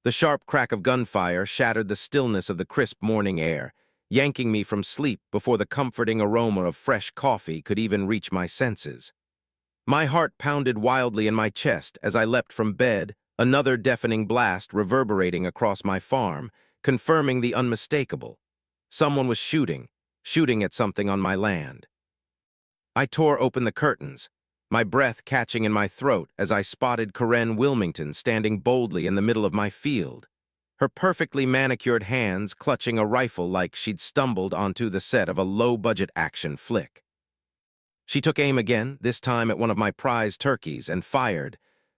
The sharp crack of gunfire shattered the stillness of the crisp morning air, yanking me from sleep before the comforting aroma of fresh coffee could even reach my senses. My heart pounded wildly in my chest as I leapt from bed, another deafening blast reverberating across my farm, confirming the unmistakable. Someone was shooting at something on my land. I tore open the curtains, my breath catching in my throat as I spotted Corinne Wilmington standing boldly in the middle of my field, her perfectly manicured hands clutching a rifle like she'd stumbled onto the set of a low-budget action flick. She took aim again, this time at one of my prized turkeys, and fired.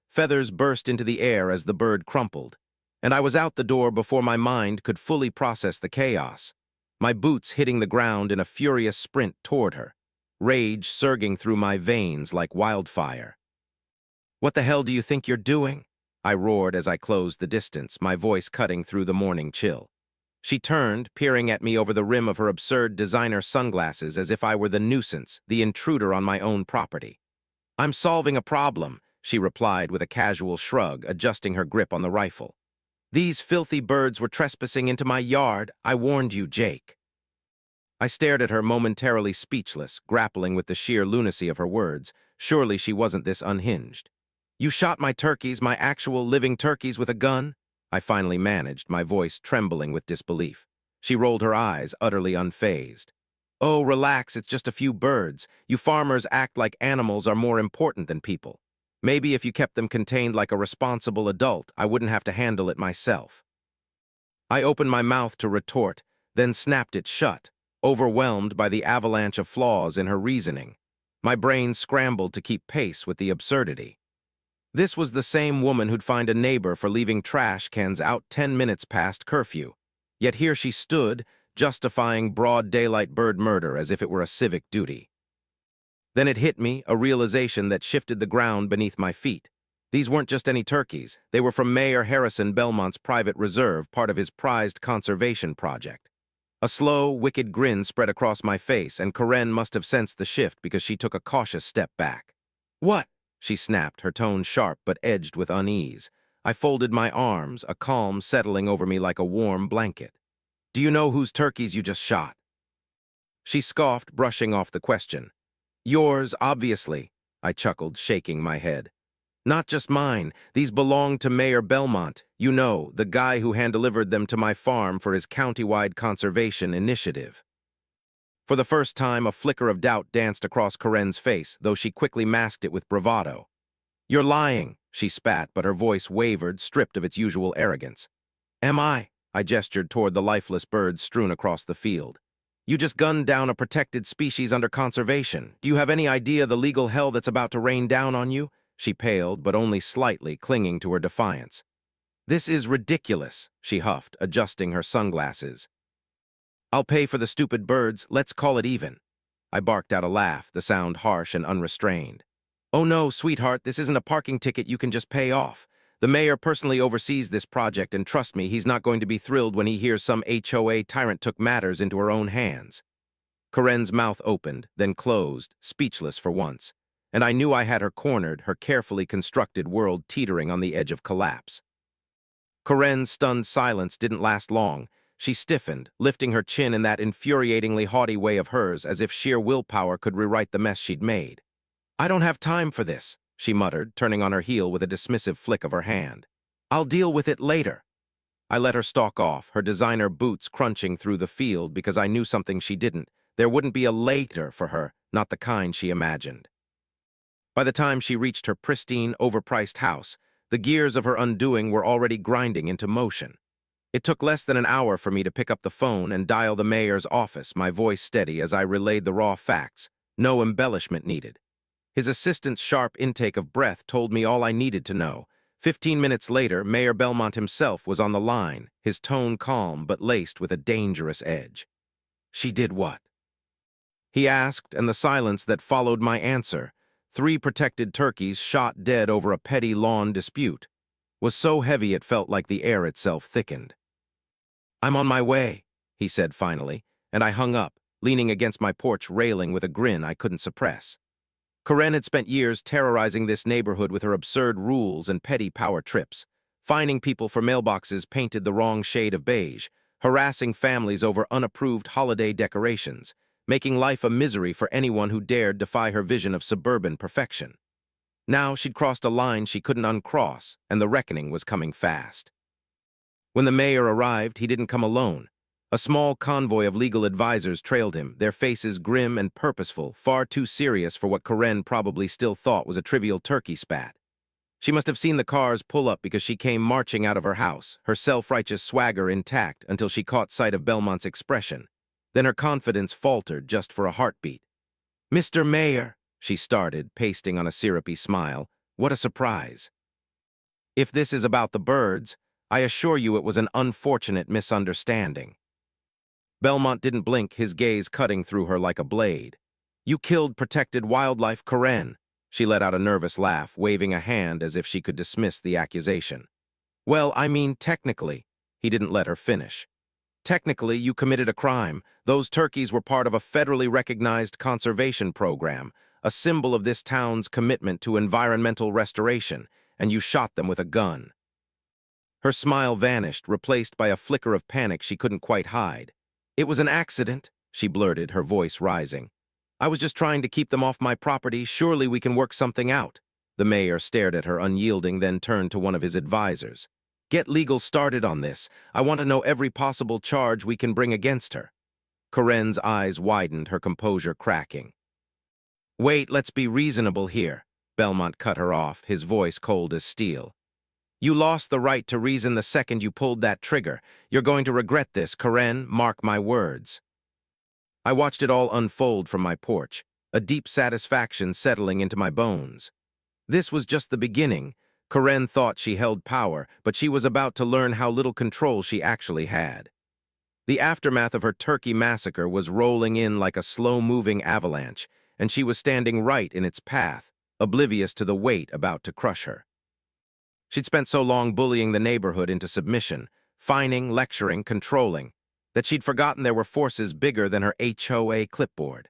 Feathers burst into the air as the bird crumpled, and I was out the door before my mind could fully process the chaos, my boots hitting the ground in a furious sprint toward her, rage surging through my veins like wildfire. "What the hell do you think you're doing?" I roared as I closed the distance, my voice cutting through the morning chill. She turned, peering at me over the rim of her absurd designer sunglasses as if I were the nuisance, the intruder on my own property. "I'm solving a problem," she replied with a casual shrug, adjusting her grip on the rifle. "These filthy birds were trespassing into my yard. I warned you, Jake." I stared at her, momentarily speechless, grappling with the sheer lunacy of her words. Surely she wasn't this unhinged. "You shot my turkeys, my actual living turkeys, with a gun?" I finally managed, my voice trembling with disbelief. She rolled her eyes, utterly unfazed. "Oh, relax, it's just a few birds. You farmers act like animals are more important than people. Maybe if you kept them contained like a responsible adult, I wouldn't have to handle it myself." I opened my mouth to retort, then snapped it shut, overwhelmed by the avalanche of flaws in her reasoning. My brain scrambled to keep pace with the absurdity. This was the same woman who'd fined a neighbor for leaving trash cans out 10 minutes past curfew. Yet here she stood, justifying broad daylight bird murder as if it were a civic duty. Then it hit me, a realization that shifted the ground beneath my feet. These weren't just any turkeys. They were from Mayor Harrison Belmont's private reserve, part of his prized conservation project. A slow, wicked grin spread across my face, and Corinne must have sensed the shift because she took a cautious step back. "What?" she snapped, her tone sharp but edged with unease. I folded my arms, a calm settling over me like a warm blanket. "Do you know whose turkeys you just shot?" She scoffed, brushing off the question. "Yours, obviously," I chuckled, shaking my head. "Not just mine. These belong to Mayor Belmont, you know, the guy who hand-delivered them to my farm for his countywide conservation initiative." For the first time, a flicker of doubt danced across Corinne's face, though she quickly masked it with bravado. "You're lying," she spat, but her voice wavered, stripped of its usual arrogance. "Am I?" I gestured toward the lifeless birds strewn across the field. "You just gunned down a protected species under conservation. Do you have any idea the legal hell that's about to rain down on you?" She paled, but only slightly, clinging to her defiance. "This is ridiculous," she huffed, adjusting her sunglasses. "I'll pay for the stupid birds. Let's call it even." I barked out a laugh, the sound harsh and unrestrained. "Oh no, sweetheart, this isn't a parking ticket you can just pay off. The mayor personally oversees this project, and trust me, he's not going to be thrilled when he hears some HOA tyrant took matters into her own hands." Corinne's mouth opened, then closed, speechless for once, and I knew I had her cornered, her carefully constructed world teetering on the edge of collapse. Corinne's stunned silence didn't last long. She stiffened, lifting her chin in that infuriatingly haughty way of hers, as if sheer willpower could rewrite the mess she'd made. "I don't have time for this," she muttered, turning on her heel with a dismissive flick of her hand. "I'll deal with it later." I let her stalk off, her designer boots crunching through the field because I knew something she didn't. There wouldn't be a later for her, not the kind she imagined. By the time she reached her pristine, overpriced house, the gears of her undoing were already grinding into motion. It took less than an hour for me to pick up the phone and dial the mayor's office, my voice steady as I relayed the raw facts, no embellishment needed. His assistant's sharp intake of breath told me all I needed to know. 15 minutes later, Mayor Belmont himself was on the line, his tone calm but laced with a dangerous edge. "She did what?" he asked, and the silence that followed my answer, 3 protected turkeys shot dead over a petty lawn dispute, was so heavy it felt like the air itself thickened. "I'm on my way," he said finally, and I hung up, leaning against my porch railing with a grin I couldn't suppress. Corinne had spent years terrorizing this neighborhood with her absurd rules and petty power trips. fining people for mailboxes painted the wrong shade of beige, harassing families over unapproved holiday decorations, making life a misery for anyone who dared defy her vision of suburban perfection. Now she'd crossed a line she couldn't uncross, and the reckoning was coming fast. When the mayor arrived, he didn't come alone. A small convoy of legal advisors trailed him, their faces grim and purposeful, far too serious for what Karen probably still thought was a trivial turkey spat. She must have seen the cars pull up because she came marching out of her house, her self-righteous swagger intact until she caught sight of Belmont's expression. Then her confidence faltered just for a heartbeat. "Mr. Mayor," she started, pasting on a syrupy smile. "What a surprise. If this is about the birds, I assure you it was an unfortunate misunderstanding." Belmont didn't blink, his gaze cutting through her like a blade. "You killed protected wildlife, Karen." She let out a nervous laugh, waving a hand as if she could dismiss the accusation. "Well, I mean, technically." He didn't let her finish. "Technically, you committed a crime. Those turkeys were part of a federally recognized conservation program, a symbol of this town's commitment to environmental restoration, and you shot them with a gun." Her smile vanished, replaced by a flicker of panic she couldn't quite hide. "It was an accident," she blurted, her voice rising. "I was just trying to keep them off my property. Surely we can work something out." The mayor stared at her, unyielding, then turned to one of his advisors. "Get legal started on this. I want to know every possible charge we can bring against her." Karen's eyes widened, her composure cracking. "Wait, let's be reasonable here," Belmont cut her off, his voice cold as steel. "You lost the right to reason the second you pulled that trigger. You're going to regret this, Karen, mark my words." I watched it all unfold from my porch, a deep satisfaction settling into my bones. This was just the beginning. Karen thought she held power, but she was about to learn how little control she actually had. The aftermath of her turkey massacre was rolling in like a slow-moving avalanche, and she was standing right in its path, oblivious to the weight about to crush her. She'd spent so long bullying the neighborhood into submission, fining, lecturing, controlling, that she'd forgotten there were forces bigger than her HOA clipboard.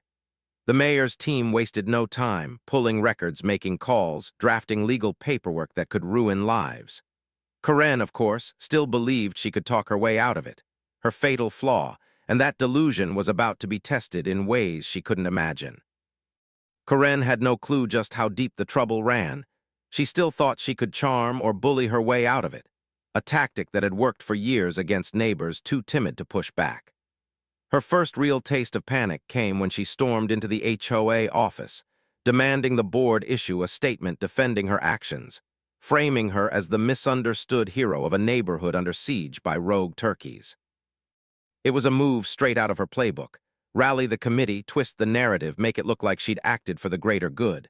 The mayor's team wasted no time, pulling records, making calls, drafting legal paperwork that could ruin lives. Karen, of course, still believed she could talk her way out of it, her fatal flaw, and that delusion was about to be tested in ways she couldn't imagine. Karen had no clue just how deep the trouble ran. She still thought she could charm or bully her way out of it, a tactic that had worked for years against neighbors too timid to push back. Her first real taste of panic came when she stormed into the HOA office, demanding the board issue a statement defending her actions, framing her as the misunderstood hero of a neighborhood under siege by rogue turkeys. It was a move straight out of her playbook. Rally the committee, twist the narrative, make it look like she'd acted for the greater good.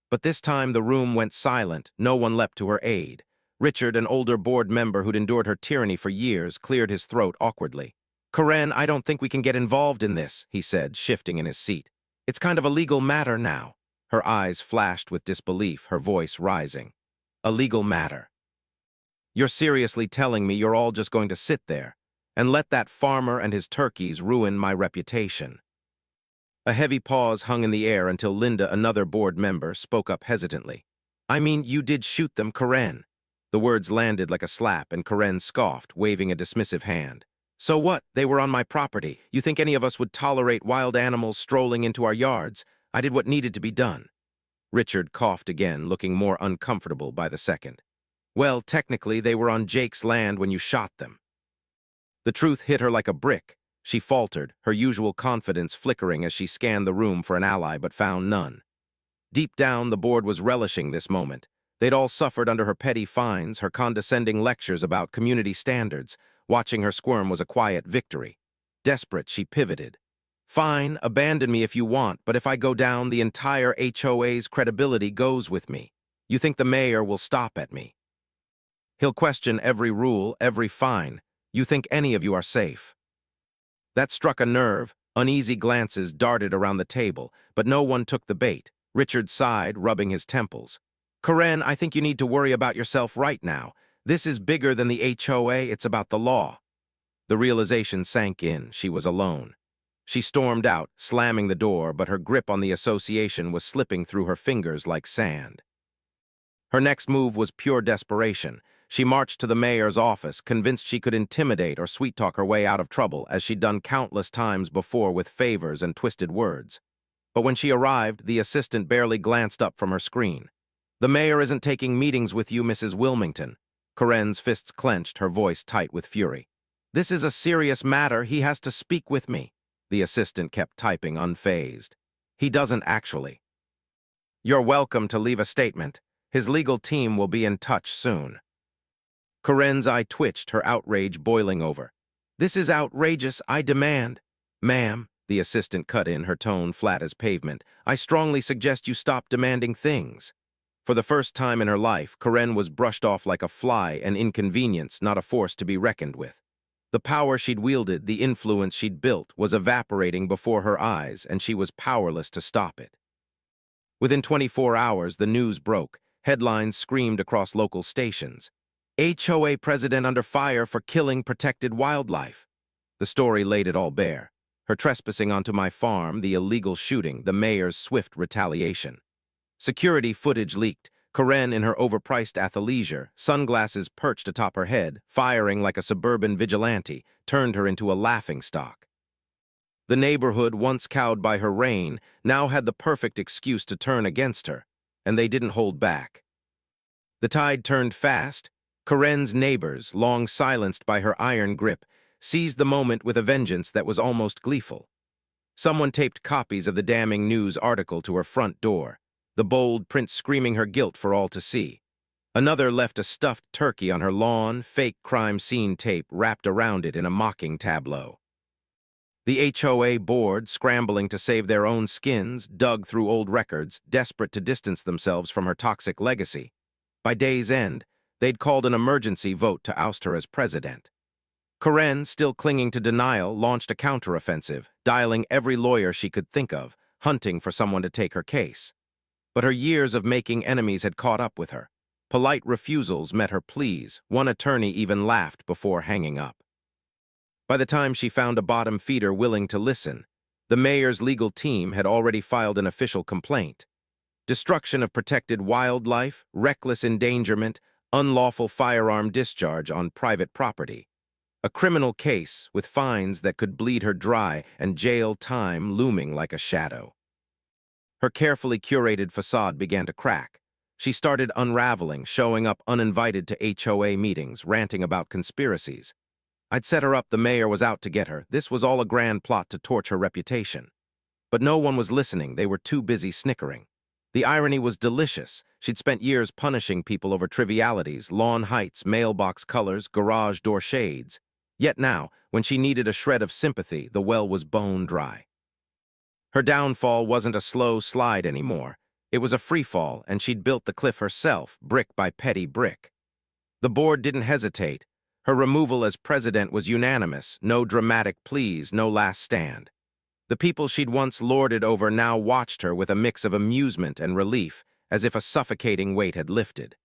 But this time the room went silent, no one leapt to her aid. Richard, an older board member who'd endured her tyranny for years, cleared his throat awkwardly. "Karen, I don't think we can get involved in this," he said, shifting in his seat. "It's kind of a legal matter now." Her eyes flashed with disbelief, her voice rising. "A legal matter? You're seriously telling me you're all just going to sit there and let that farmer and his turkeys ruin my reputation?" A heavy pause hung in the air until Linda, another board member, spoke up hesitantly. "I mean, you did shoot them, Karen." The words landed like a slap, and Karen scoffed, waving a dismissive hand. "So what? They were on my property. You think any of us would tolerate wild animals strolling into our yards? I did what needed to be done." Richard coughed again, looking more uncomfortable by the second. "Well, technically, they were on Jake's land when you shot them." The truth hit her like a brick. She faltered, her usual confidence flickering as she scanned the room for an ally but found none. Deep down, the board was relishing this moment. They'd all suffered under her petty fines, her condescending lectures about community standards. Watching her squirm was a quiet victory. Desperate, she pivoted. "Fine, abandon me if you want, but if I go down, the entire HOA's credibility goes with me. You think the mayor will stop at me? He'll question every rule, every fine. You think any of you are safe?" That struck a nerve. Uneasy glances darted around the table, but no one took the bait. Richard sighed, rubbing his temples. "Karen, I think you need to worry about yourself right now. This is bigger than the HOA, it's about the law." The realization sank in. She was alone. She stormed out, slamming the door, but her grip on the association was slipping through her fingers like sand. Her next move was pure desperation. She marched to the mayor's office, convinced she could intimidate or sweet-talk her way out of trouble, as she'd done countless times before with favors and twisted words. But when she arrived, the assistant barely glanced up from her screen. "The mayor isn't taking meetings with you, Mrs. Wilmington." Corinne's fists clenched, her voice tight with fury. "This is a serious matter. He has to speak with me." The assistant kept typing, unfazed. "He doesn't actually." "You're welcome to leave a statement. His legal team will be in touch soon." Corinne's eye twitched, her outrage boiling over. "This is outrageous. I demand—" "Ma'am," the assistant cut in, her tone flat as pavement, "I strongly suggest you stop demanding things." For the first time in her life, Corinne was brushed off like a fly, an inconvenience, not a force to be reckoned with. The power she'd wielded, the influence she'd built, was evaporating before her eyes, and she was powerless to stop it. Within 24 hours, the news broke. Headlines screamed across local stations. HOA president under fire for killing protected wildlife. The story laid it all bare. Her trespassing onto my farm, the illegal shooting, the mayor's swift retaliation. Security footage leaked. Corinne in her overpriced athleisure, sunglasses perched atop her head, firing like a suburban vigilante, turned her into a laughingstock. The neighborhood, once cowed by her reign, now had the perfect excuse to turn against her, and they didn't hold back. The tide turned fast. Corinne's neighbors, long silenced by her iron grip, seized the moment with a vengeance that was almost gleeful. Someone taped copies of the damning news article to her front door, the bold print screaming her guilt for all to see. Another left a stuffed turkey on her lawn, fake crime scene tape wrapped around it in a mocking tableau. The HOA board, scrambling to save their own skins, dug through old records, desperate to distance themselves from her toxic legacy. By day's end, they'd called an emergency vote to oust her as president. Corinne, still clinging to denial, launched a counteroffensive, dialing every lawyer she could think of, hunting for someone to take her case. But her years of making enemies had caught up with her. Polite refusals met her pleas. One attorney even laughed before hanging up. By the time she found a bottom feeder willing to listen, the mayor's legal team had already filed an official complaint. Destruction of protected wildlife, reckless endangerment, unlawful firearm discharge on private property. A criminal case with fines that could bleed her dry and jail time looming like a shadow. Her carefully curated facade began to crack. She started unraveling, showing up uninvited to HOA meetings, ranting about conspiracies. I'd set her up, the mayor was out to get her. This was all a grand plot to torch her reputation. But no one was listening, they were too busy snickering. The irony was delicious. She'd spent years punishing people over trivialities, lawn heights, mailbox colors, garage door shades. Yet now, when she needed a shred of sympathy, the well was bone dry. Her downfall wasn't a slow slide anymore. It was a free fall, and she'd built the cliff herself, brick by petty brick. The board didn't hesitate. Her removal as president was unanimous, no dramatic pleas, no last stand. The people she'd once lorded over now watched her with a mix of amusement and relief, as if a suffocating weight had lifted.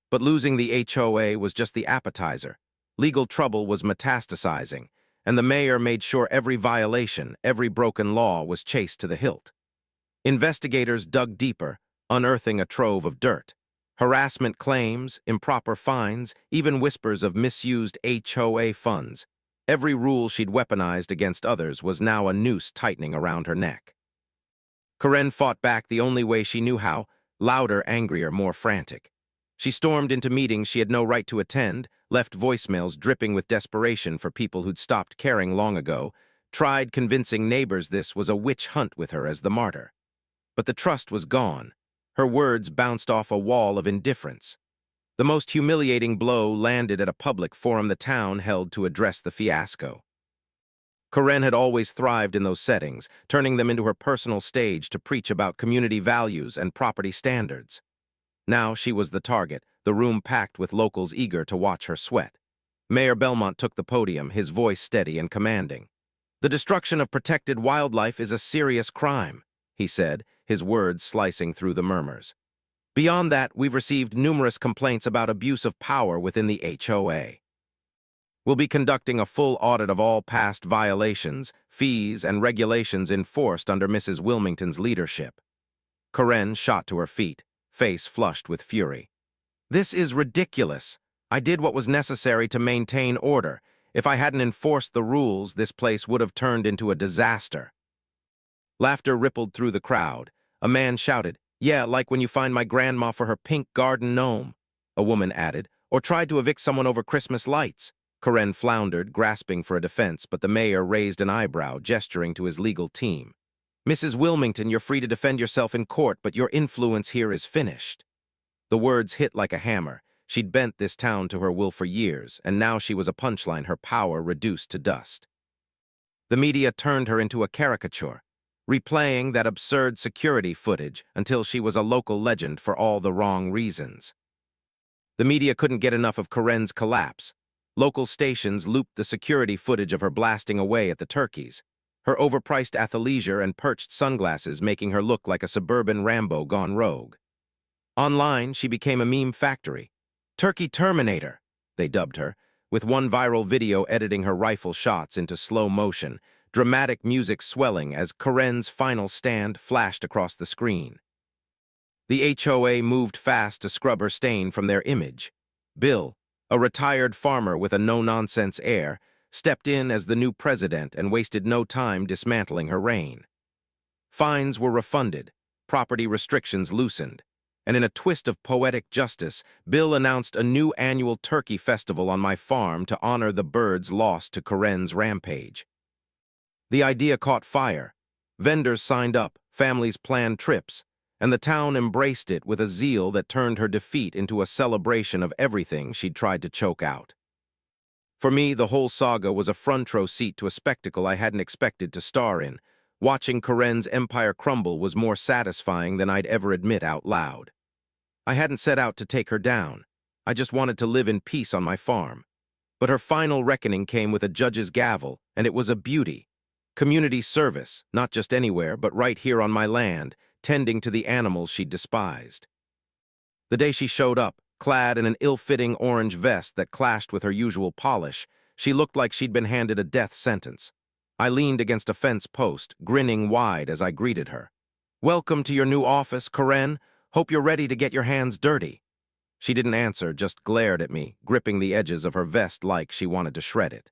But losing the HOA was just the appetizer. Legal trouble was metastasizing, and the mayor made sure every violation, every broken law was chased to the hilt. Investigators dug deeper, unearthing a trove of dirt. Harassment claims, improper fines, even whispers of misused HOA funds. Every rule she'd weaponized against others was now a noose tightening around her neck. Corinne fought back the only way she knew how, louder, angrier, more frantic. She stormed into meetings she had no right to attend, left voicemails dripping with desperation for people who'd stopped caring long ago, tried convincing neighbors this was a witch hunt with her as the martyr. But the trust was gone. Her words bounced off a wall of indifference. The most humiliating blow landed at a public forum the town held to address the fiasco. Corinne had always thrived in those settings, turning them into her personal stage to preach about community values and property standards. Now she was the target, the room packed with locals eager to watch her sweat. Mayor Belmont took the podium, his voice steady and commanding. "The destruction of protected wildlife is a serious crime," he said, his words slicing through the murmurs. "Beyond that, we've received numerous complaints about abuse of power within the HOA. We'll be conducting a full audit of all past violations, fees, and regulations enforced under Mrs. Wilmington's leadership." Corinne shot to her feet, face flushed with fury. "This is ridiculous. I did what was necessary to maintain order. If I hadn't enforced the rules, this place would have turned into a disaster. Laughter rippled through the crowd. A man shouted, "Yeah, like when you find my grandma for her pink garden gnome." A woman added, "Or tried to evict someone over Christmas lights." Karen floundered, grasping for a defense, but the mayor raised an eyebrow, gesturing to his legal team. "Mrs. Wilmington, you're free to defend yourself in court, but your influence here is finished." The words hit like a hammer. She'd bent this town to her will for years, and now she was a punchline, her power reduced to dust. The media turned her into a caricature, replaying that absurd security footage until she was a local legend for all the wrong reasons. The media couldn't get enough of Karen's collapse. Local stations looped the security footage of her blasting away at the turkeys, her overpriced athleisure and perched sunglasses making her look like a suburban Rambo gone rogue. Online, she became a meme factory. "Turkey Terminator," they dubbed her, with one viral video editing her rifle shots into slow motion, dramatic music swelling as Karen's final stand flashed across the screen. The HOA moved fast to scrub her stain from their image. Bill, a retired farmer with a no-nonsense air, stepped in as the new president and wasted no time dismantling her reign. Fines were refunded, property restrictions loosened, and in a twist of poetic justice, Bill announced a new annual turkey festival on my farm to honor the birds lost to Karen's rampage. The idea caught fire. Vendors signed up, families planned trips, and the town embraced it with a zeal that turned her defeat into a celebration of everything she'd tried to choke out. For me, the whole saga was a front row seat to a spectacle I hadn't expected to star in. Watching Karen's empire crumble was more satisfying than I'd ever admit out loud. I hadn't set out to take her down. I just wanted to live in peace on my farm. But her final reckoning came with a judge's gavel, and it was a beauty. Community service, not just anywhere, but right here on my land, tending to the animals she'd despised. The day she showed up, clad in an ill-fitting orange vest that clashed with her usual polish, she looked like she'd been handed a death sentence. I leaned against a fence post, grinning wide as I greeted her. "Welcome to your new office, Karen. Hope you're ready to get your hands dirty." She didn't answer, just glared at me, gripping the edges of her vest like she wanted to shred it.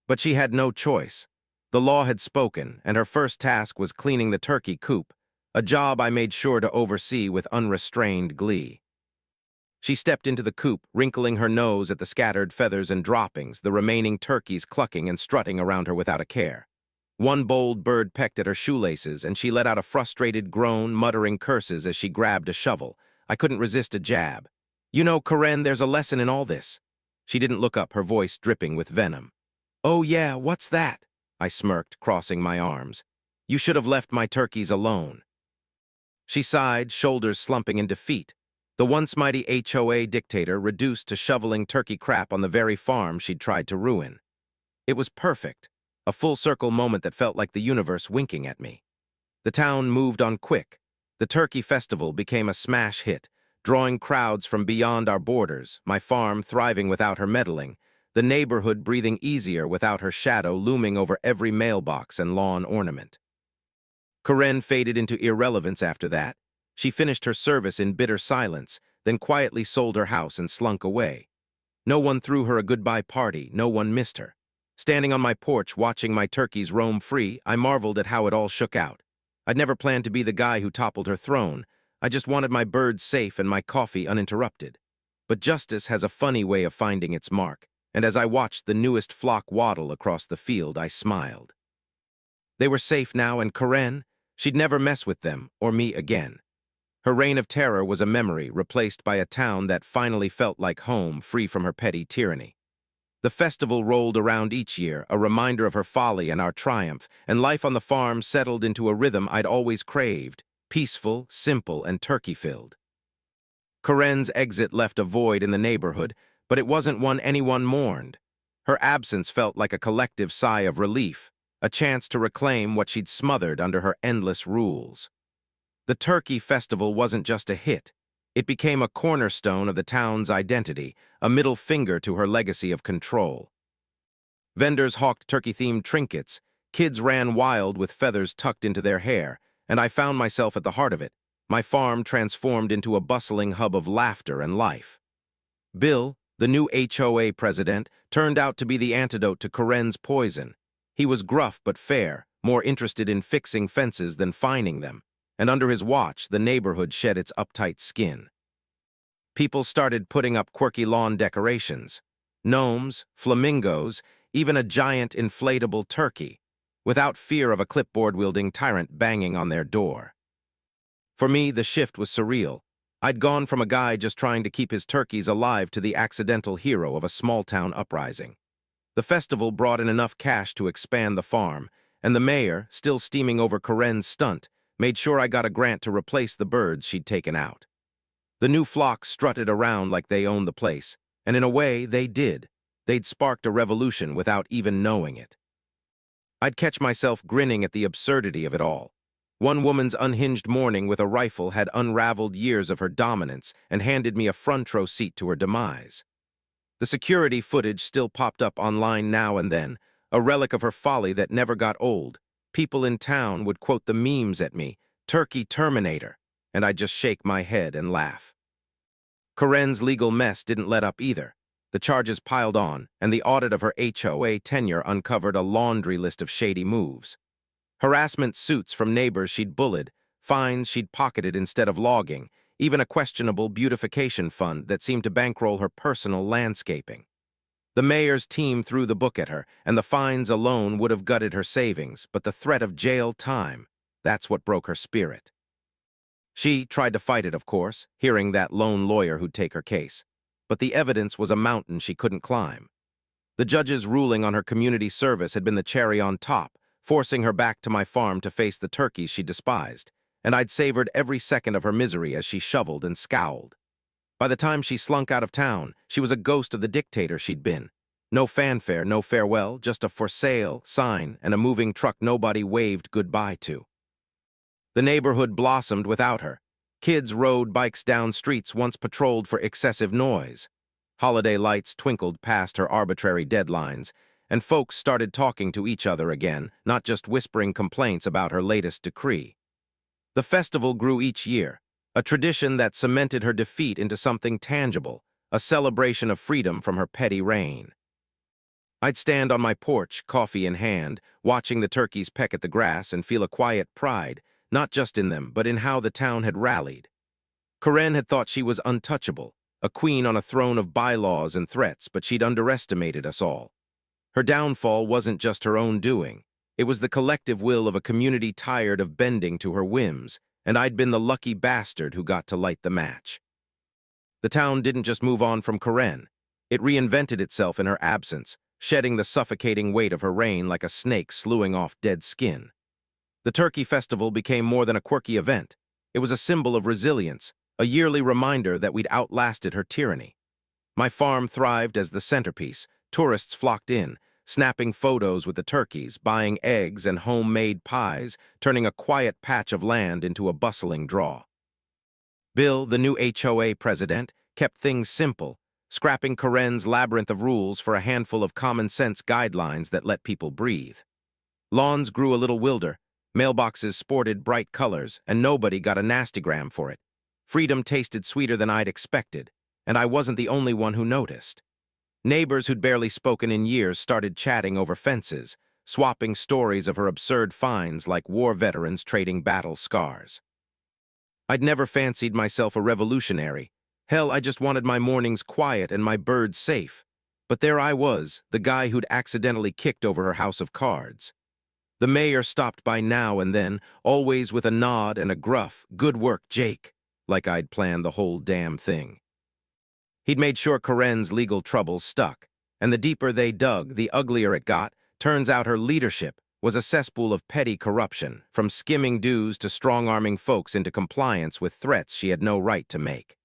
But she had no choice. The law had spoken, and her first task was cleaning the turkey coop, a job I made sure to oversee with unrestrained glee. She stepped into the coop, wrinkling her nose at the scattered feathers and droppings, the remaining turkeys clucking and strutting around her without a care. One bold bird pecked at her shoelaces, and she let out a frustrated groan, muttering curses as she grabbed a shovel. I couldn't resist a jab. "You know, Karen, there's a lesson in all this." She didn't look up, her voice dripping with venom. "Oh yeah, what's that?" I smirked, crossing my arms. "You should have left my turkeys alone." She sighed, shoulders slumping in defeat. The once mighty HOA dictator reduced to shoveling turkey crap on the very farm she'd tried to ruin. It was perfect, a full-circle moment that felt like the universe winking at me. The town moved on quick. The turkey festival became a smash hit, drawing crowds from beyond our borders, my farm thriving without her meddling, the neighborhood breathing easier without her shadow looming over every mailbox and lawn ornament. Karen faded into irrelevance after that. She finished her service in bitter silence, then quietly sold her house and slunk away. No one threw her a goodbye party, no one missed her. Standing on my porch watching my turkeys roam free, I marveled at how it all shook out. I'd never planned to be the guy who toppled her throne. I just wanted my birds safe and my coffee uninterrupted. But justice has a funny way of finding its mark, and as I watched the newest flock waddle across the field, I smiled. They were safe now, and Karen, she'd never mess with them or me again. Her reign of terror was a memory replaced by a town that finally felt like home, free from her petty tyranny. The festival rolled around each year, a reminder of her folly and our triumph, and life on the farm settled into a rhythm I'd always craved, peaceful, simple, and turkey-filled. Karen's exit left a void in the neighborhood, but it wasn't one anyone mourned. Her absence felt like a collective sigh of relief, a chance to reclaim what she'd smothered under her endless rules. The turkey festival wasn't just a hit. It became a cornerstone of the town's identity, a middle finger to her legacy of control. Vendors hawked turkey-themed trinkets, kids ran wild with feathers tucked into their hair, and I found myself at the heart of it, my farm transformed into a bustling hub of laughter and life. Bill, the new HOA president, turned out to be the antidote to Karen's poison. He was gruff but fair, more interested in fixing fences than fining them, and under his watch, the neighborhood shed its uptight skin. People started putting up quirky lawn decorations, gnomes, flamingos, even a giant inflatable turkey, without fear of a clipboard-wielding tyrant banging on their door. For me, the shift was surreal. I'd gone from a guy just trying to keep his turkeys alive to the accidental hero of a small-town uprising. The festival brought in enough cash to expand the farm, and the mayor, still steaming over Karen's stunt, made sure I got a grant to replace the birds she'd taken out. The new flock strutted around like they owned the place, and in a way, they did. They'd sparked a revolution without even knowing it. I'd catch myself grinning at the absurdity of it all. One woman's unhinged morning with a rifle had unraveled years of her dominance and handed me a front-row seat to her demise. The security footage still popped up online now and then, a relic of her folly that never got old. People in town would quote the memes at me, "Turkey Terminator," and I'd just shake my head and laugh. Karen's legal mess didn't let up either. The charges piled on, and the audit of her HOA tenure uncovered a laundry list of shady moves. Harassment suits from neighbors she'd bullied, fines she'd pocketed instead of logging, even a questionable beautification fund that seemed to bankroll her personal landscaping. The mayor's team threw the book at her, and the fines alone would have gutted her savings, but the threat of jail time, that's what broke her spirit. She tried to fight it, of course, hearing that lone lawyer who'd take her case. But the evidence was a mountain she couldn't climb. The judge's ruling on her community service had been the cherry on top, forcing her back to my farm to face the turkeys she despised, and I'd savored every second of her misery as she shoveled and scowled. By the time she slunk out of town, she was a ghost of the dictator she'd been. No fanfare, no farewell, just a for sale sign and a moving truck nobody waved goodbye to. The neighborhood blossomed without her. Kids rode bikes down streets once patrolled for excessive noise. Holiday lights twinkled past her arbitrary deadlines, and folks started talking to each other again, not just whispering complaints about her latest decree. The festival grew each year, a tradition that cemented her defeat into something tangible, a celebration of freedom from her petty reign. I'd stand on my porch, coffee in hand, watching the turkeys peck at the grass and feel a quiet pride, not just in them, but in how the town had rallied. Karen had thought she was untouchable, a queen on a throne of bylaws and threats, but she'd underestimated us all. Her downfall wasn't just her own doing. It was the collective will of a community tired of bending to her whims, and I'd been the lucky bastard who got to light the match. The town didn't just move on from Karen. It reinvented itself in her absence, shedding the suffocating weight of her reign like a snake slewing off dead skin. The Turkey Festival became more than a quirky event. It was a symbol of resilience, a yearly reminder that we'd outlasted her tyranny. My farm thrived as the centerpiece. Tourists flocked in, snapping photos with the turkeys, buying eggs and homemade pies, turning a quiet patch of land into a bustling draw. Bill, the new HOA president, kept things simple, scrapping Karen's labyrinth of rules for a handful of common-sense guidelines that let people breathe. Lawns grew a little wilder, mailboxes sported bright colors, and nobody got a nastygram for it. Freedom tasted sweeter than I'd expected, and I wasn't the only one who noticed. Neighbors who'd barely spoken in years started chatting over fences, swapping stories of her absurd finds like war veterans trading battle scars. I'd never fancied myself a revolutionary. Hell, I just wanted my mornings quiet and my birds safe. But there I was, the guy who'd accidentally kicked over her house of cards. The mayor stopped by now and then, always with a nod and a gruff, "Good work, Jake," like I'd planned the whole damn thing. He'd made sure Karen's legal troubles stuck, and the deeper they dug, the uglier it got. Turns out her leadership was a cesspool of petty corruption, from skimming dues to strong-arming folks into compliance with threats she had no right to make.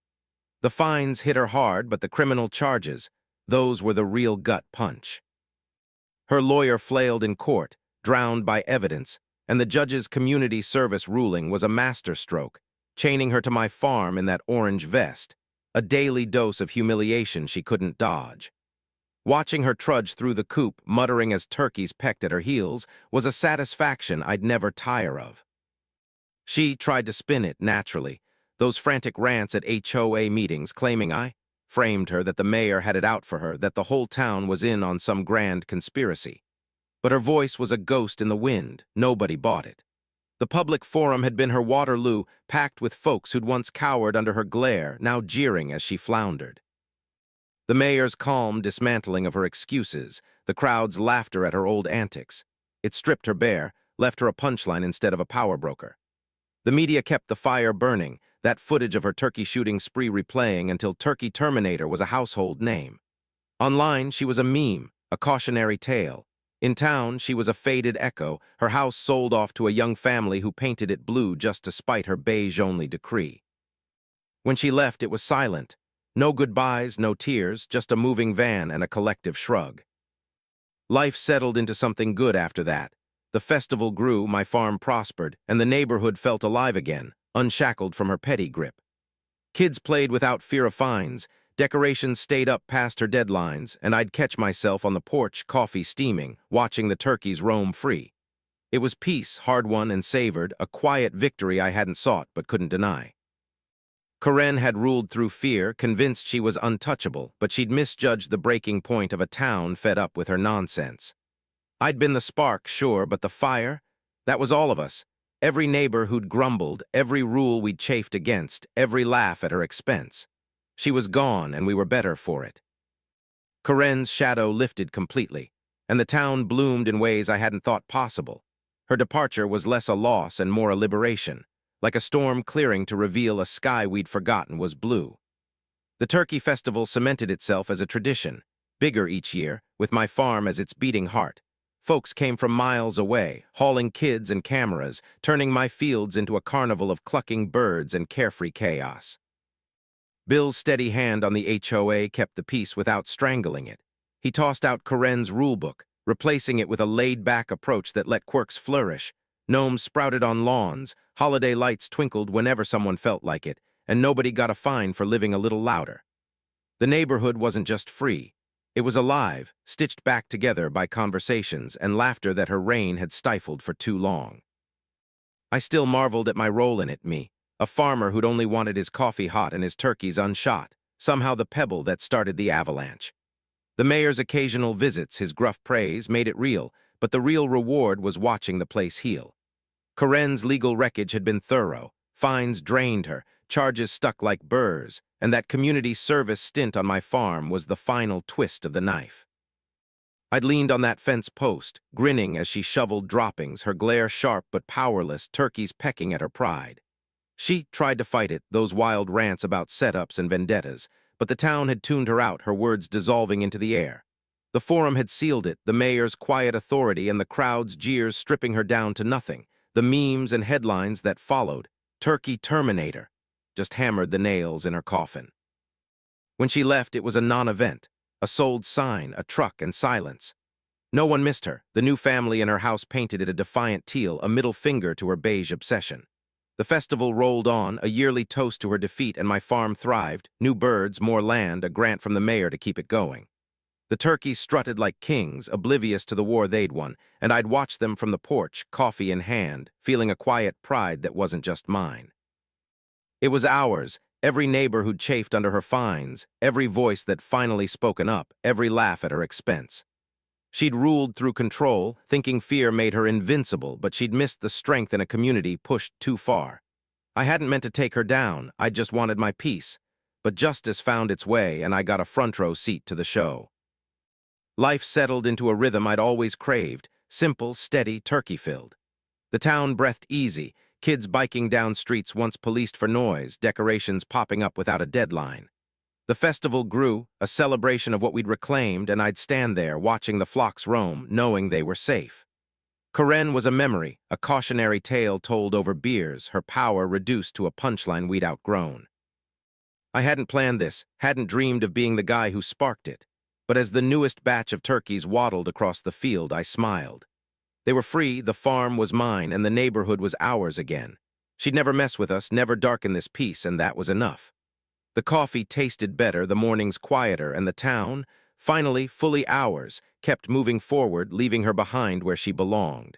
The fines hit her hard, but the criminal charges, those were the real gut punch. Her lawyer flailed in court, drowned by evidence, and the judge's community service ruling was a masterstroke, chaining her to my farm in that orange vest, a daily dose of humiliation she couldn't dodge. Watching her trudge through the coop, muttering as turkeys pecked at her heels, was a satisfaction I'd never tire of. She tried to spin it naturally, those frantic rants at HOA meetings claiming I framed her, that the mayor had it out for her, that the whole town was in on some grand conspiracy. But her voice was a ghost in the wind. Nobody bought it. The public forum had been her Waterloo, packed with folks who'd once cowered under her glare, now jeering as she floundered. The mayor's calm dismantling of her excuses, the crowd's laughter at her old antics. It stripped her bare, left her a punchline instead of a power broker. The media kept the fire burning, that footage of her turkey shooting spree replaying until Turkey Terminator was a household name. Online, she was a meme, a cautionary tale. In town, she was a faded echo, her house sold off to a young family who painted it blue just to spite her beige-only decree. When she left, it was silent. No goodbyes, no tears, just a moving van and a collective shrug. Life settled into something good after that. The festival grew, my farm prospered, and the neighborhood felt alive again, unshackled from her petty grip. Kids played without fear of fines, decorations stayed up past her deadlines, and I'd catch myself on the porch, coffee steaming, watching the turkeys roam free. It was peace, hard-won and savored, a quiet victory I hadn't sought but couldn't deny. Karen had ruled through fear, convinced she was untouchable, but she'd misjudged the breaking point of a town fed up with her nonsense. I'd been the spark, sure, but the fire? That was all of us. Every neighbor who'd grumbled, every rule we'd chafed against, every laugh at her expense. She was gone, and we were better for it. Karen's shadow lifted completely, and the town bloomed in ways I hadn't thought possible. Her departure was less a loss and more a liberation, like a storm clearing to reveal a sky we'd forgotten was blue. The Turkey Festival cemented itself as a tradition, bigger each year, with my farm as its beating heart. Folks came from miles away, hauling kids and cameras, turning my fields into a carnival of clucking birds and carefree chaos. Bill's steady hand on the HOA kept the peace without strangling it. He tossed out Karen's rulebook, replacing it with a laid-back approach that let quirks flourish. Gnomes sprouted on lawns, holiday lights twinkled whenever someone felt like it, and nobody got a fine for living a little louder. The neighborhood wasn't just free. It was alive, stitched back together by conversations and laughter that her reign had stifled for too long. I still marveled at my role in it, me, a farmer who'd only wanted his coffee hot and his turkeys unshot, somehow the pebble that started the avalanche. The mayor's occasional visits, his gruff praise, made it real, but the real reward was watching the place heal. Karen's legal wreckage had been thorough, fines drained her, charges stuck like burrs, and that community service stint on my farm was the final twist of the knife. I'd leaned on that fence post, grinning as she shoveled droppings, her glare sharp but powerless, turkeys pecking at her pride. She tried to fight it, those wild rants about setups and vendettas, but the town had tuned her out, her words dissolving into the air. The forum had sealed it, the mayor's quiet authority and the crowd's jeers stripping her down to nothing. The memes and headlines that followed, Turkey Terminator, just hammered the nails in her coffin. When she left, it was a non-event, a sold sign, a truck, and silence. No one missed her. The new family in her house painted it a defiant teal, a middle finger to her beige obsession. The festival rolled on, a yearly toast to her defeat, and my farm thrived. New birds, more land, a grant from the mayor to keep it going. The turkeys strutted like kings, oblivious to the war they'd won, and I'd watch them from the porch, coffee in hand, feeling a quiet pride that wasn't just mine. It was ours, every neighbor who'd chafed under her fines, every voice that finally spoken up, every laugh at her expense. She'd ruled through control, thinking fear made her invincible, but she'd missed the strength in a community pushed too far. I hadn't meant to take her down, I just wanted my peace. But justice found its way, and I got a front-row seat to the show. Life settled into a rhythm I'd always craved, simple, steady, turkey-filled. The town breathed easy, kids biking down streets once policed for noise, decorations popping up without a deadline. The festival grew, a celebration of what we'd reclaimed, and I'd stand there watching the flocks roam, knowing they were safe. Karen was a memory, a cautionary tale told over beers, her power reduced to a punchline we'd outgrown. I hadn't planned this, hadn't dreamed of being the guy who sparked it. But as the newest batch of turkeys waddled across the field, I smiled. They were free, the farm was mine, and the neighborhood was ours again. She'd never mess with us, never darken this peace, and that was enough. The coffee tasted better, the mornings quieter, and the town, finally fully ours, kept moving forward, leaving her behind where she belonged.